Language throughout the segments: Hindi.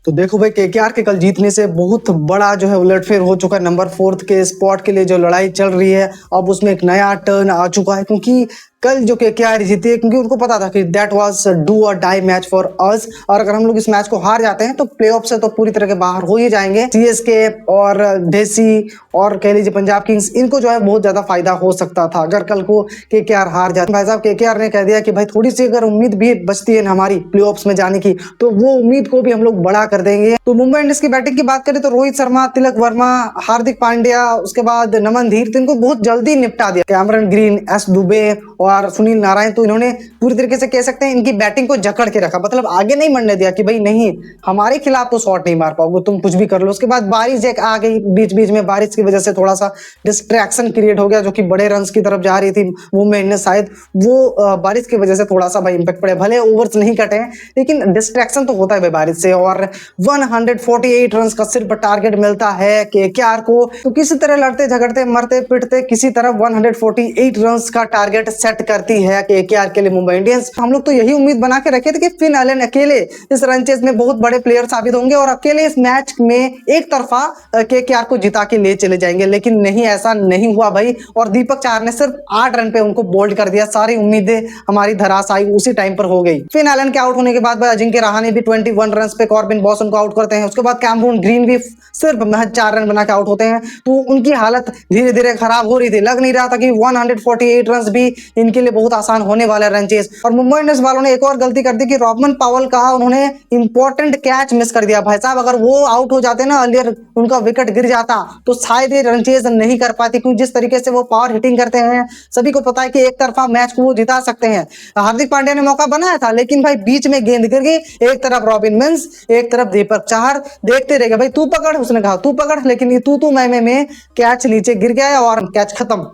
तो देखो भाई केकेआर के कल जीतने से बहुत बड़ा जो है उलटफेर हो चुका है। नंबर 4 के स्पॉट के लिए जो लड़ाई चल रही है अब उसमें एक नया टर्न आ चुका है, क्योंकि कल जो केकेआर जीती है क्योंकि उनको पता था कि दैट वाज डू और डाई मैच फॉर अस, और अगर हम लोग इस मैच को हार जाते हैं तो प्लेऑफ से तो पूरी तरह के बाहर हो ही जाएंगे। सीएसके और देसी और कह लीजिए पंजाब किंग्स, इनको जो है बहुत ज्यादा फायदा हो सकता था अगर कल को केकेआर हार जाती। भाई साहब केकेआर ने कह दिया कि भाई थोड़ी सी अगर उम्मीद भी बचती है ना हमारी प्लेऑफ्स में जाने की, तो वो उम्मीद को भी हम लोग बड़ा कर देंगे। तो मुंबई इंडियंस की बैटिंग की बात करें तो रोहित शर्मा, तिलक वर्मा, हार्दिक पांड्या, उसके बाद नमन धीर, तो इनको बहुत जल्दी निपटा दिया। कैमरन ग्रीन, एस दुबे और सुनील नारायण, तो इन्होंने पूरी तरीके से कह सकते हैं इनकी बैटिंग को जकड़ के रखा, मतलब आगे नहीं बढ़ने दिया कि भाई नहीं हमारे खिलाफ तो शॉट नहीं मार पाओगे, तुम कुछ भी कर लो। उसके बाद बारिश एक आ गई बीच बीच में, बारिश की वजह से थोड़ा सा डिस्ट्रैक्शन क्रिएट हो गया, जो कि बड़े रन की तरफ जा रही थी मुंबई इंडियंस, शायद वो बारिश की वजह से थोड़ा सा भाई इंपैक्ट पड़े। भले ओवर्स नहीं कटे हैं लेकिन डिस्ट्रैक्शन तो होता है भाई बारिश से। और 148 रन का सिर्फ टारगेट मिलता है केकेआर को, तो किसी तरह लड़ते झगड़ते मरते पिटते किसी तरह 148 रन का टारगेट सेट करती है केकेआर के लिए मुंबई इंडियंस। हम लोग तो यही उम्मीद बना के रखे थे कि फिन एलन अकेले इस रन चेस में बहुत बड़े प्लेयर साबित होंगे और अकेले इस मैच में एक तरफा केकेआर को जिता के ले चले जाएंगे, लेकिन नहीं, ऐसा नहीं हुआ भाई। और दीपक चाहर ने सिर्फ 8 रन पे उनको बोल्ड कर दिया, सारी उम्मीदें हमारी धराशायी उसी टाइम पर हो गई। फिन एलन के आउट होने के बाद अजिंक्य रहाणे भी 21 रन पे कॉर्बिन बॉस उनको आउट करते हैं। उसके बाद कैमरून ग्रीन भी सिर्फ महज 4 रन बना के आउट होते हैं, तो उनकी हालत धीरे धीरे खराब हो रही थी। लग नहीं रहा था कि 148 रन भी इनके लिए बहुत आसान होने वाला रन चेस। और मुंबई इंडियंस वालों ने एक और गलती कर दी कि रॉबमन पावल का उन्होंने इंपॉर्टेंट कैच मिस कर दिया। भाई साहब अगर वो आउट हो जाते ना, अर्लियर उनका विकेट गिर जाता तो शायद ये रन चेस नहीं कर पाती, क्योंकि जिस तरीके से वो पावर हिटिंग करते हैं सभी को पता है कि एक तरफा मैच को वो जिता सकते हैं। हार्दिक पांड्या ने मौका बनाया था लेकिन भाई बीच में गेंद गिर गई, एक तरफ रॉबिन मिंस एक तरफ दीपक चाहर, देखते रह गए भाई तू पकड़, उसने कहा तू पकड़, लेकिन ये तू मैं में कैच नीचे गिर गया और कैच खत्म,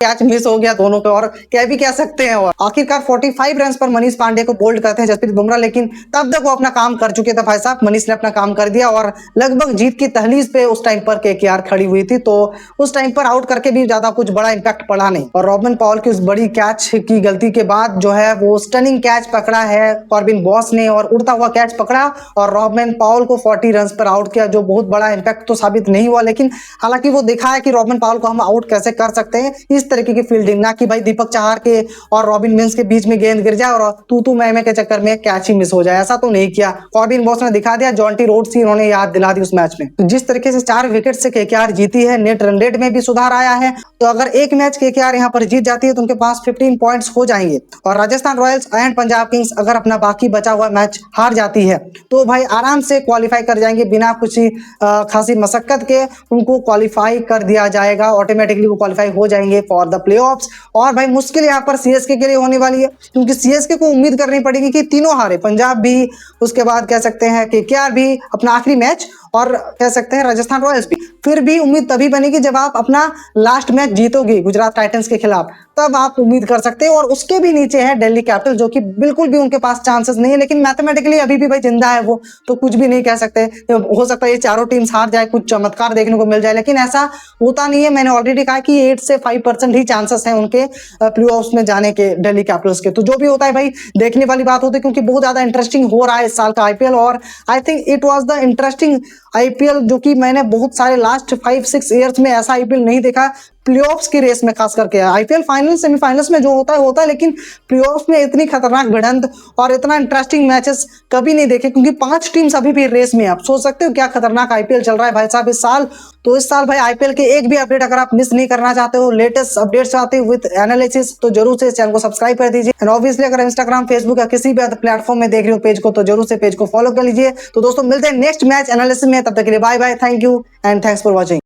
कैच मिस हो गया दोनों पे। और क्या भी कह सकते हैं। और आखिरकार 45 रन पर मनीष पांडे को बोल्ड करते हैं जसप्रीत बुमराह, लेकिन तब तक वो अपना काम कर चुके थे भाई साहब। मनीष ने अपना काम कर दिया और लगभग जीत की तहलीज पे उस टाइम पर केकेआर खड़ी हुई थी, तो उस टाइम पर आउट करके भी ज्यादा कुछ बड़ा इंपैक्ट पड़ा नहीं। और रॉबमन पावल की उस बड़ी कैच की गलती के बाद जो है वो स्टनिंग कैच पकड़ा है कॉर्बिन बॉस ने, और उड़ता हुआ कैच पकड़ा और रॉबमन पावल को 40 रन पर आउट किया, जो बहुत बड़ा इंपैक्ट तो साबित नहीं हुआ, लेकिन हालांकि वो दिखा है कि रॉबमन पावल को हम आउट कैसे कर सकते हैं। इस तरीके की फील्डिंग, ना कि भाई दीपक चाहर के और रॉबिन मिंस के बीच में गेंद गिर जाए और तू मैं के चक्कर में कैच ही मिस हो जाए, ऐसा तो नहीं किया। कॉर्बिन बॉस ने दिखा दिया, जॉन्टी रोड्स ही उन्होंने याद दिला दी उस मैच में। तो जिस तरीके से 4 विकेट से केकेआर जीती है, नेट रन रेट में भी सुधार आया है, तो अगर एक मैच केकेआर यहां पर जीत जाती है तो उनके पास 15 पॉइंट्स हो जाएंगे। और Rajasthan Royals and Punjab Kings अगर अपना बाकी बचा हुआ मैच हार जाती है तो भाई आराम से क्वालिफाई कर जाएंगे, बिना कुछ खासी मशक्कत के उनको क्वालिफाई कर दिया जाएगा, ऑटोमेटिकली वो क्वालिफाई हो जाएंगे फॉर द प्लेऑफ्स। और भाई मुश्किल यहाँ पर सीएसके के लिए होने वाली है, क्योंकि सीएसके को उम्मीद करनी पड़ेगी कि तीनों हारे, पंजाब भी, उसके बाद कह सकते हैं केकेआर भी अपना आखिरी मैच, और कह सकते हैं राजस्थान रॉयल्स भी। फिर भी उम्मीद तभी बनेगी जब आप अपना लास्ट मैच जीतोगे गुजरात टाइटंस के खिलाफ, तब आप उम्मीद कर सकते हैं। और उसके भी नीचे है दिल्ली कैपिटल, जो कि बिल्कुल भी उनके पास चांसेस नहीं है, लेकिन मैथमेटिकली अभी भी भाई जिंदा है वो, तो कुछ भी नहीं कह सकते। हो सकता है ये चारों टीम्स हार जाए, कुछ चमत्कार देखने को मिल जाए, लेकिन ऐसा होता नहीं है। मैंने ऑलरेडी कहा कि 8 से 5% ही चांसेस हैं उनके प्लेऑफ्स में जाने के, दिल्ली कैपिटल्स के। तो जो भी होता है भाई देखने वाली बात होती है, क्योंकि बहुत ज्यादा इंटरेस्टिंग हो रहा है इस साल का आईपीएल। और I think it was the interesting IPL जो कि मैंने बहुत सारे लास्ट 5-6 ईयर्स में ऐसा आईपीएल नहीं देखा प्लेऑफ्स की रेस में, खास करके आईपीएल फाइनल सेमीफाइनल्स में जो होता है, लेकिन प्लेऑफ्स में इतनी खतरनाक भिड़ंत और इतना इंटरेस्टिंग मैचेस कभी नहीं देखे, क्योंकि 5 टीम्स अभी भी रेस में। आप सोच सकते हो क्या खतरनाक आईपीएल चल रहा है भाई साहब इस साल। तो इस साल भाई आईपीएल के एक भी अपडेट अगर आप मिस नहीं करना चाहते हो, लेटेस्ट अपडेट चाहते हो विद एनालिसिस, तो जरूर से इस चैनल को सब्सक्राइब कर दीजिए। एंड ऑब्वियसली अगर इंस्टाग्राम, फेसबुक या किसी भी प्लेटफॉर्म में देख रहे हो पेज को, तो जरूर से पेज को फॉलो कर लीजिए। तो दोस्तों मिलते हैं नेक्स्ट मैच एनालिसिस में, तब तक के लिए bye bye, thank you and thanks for watching.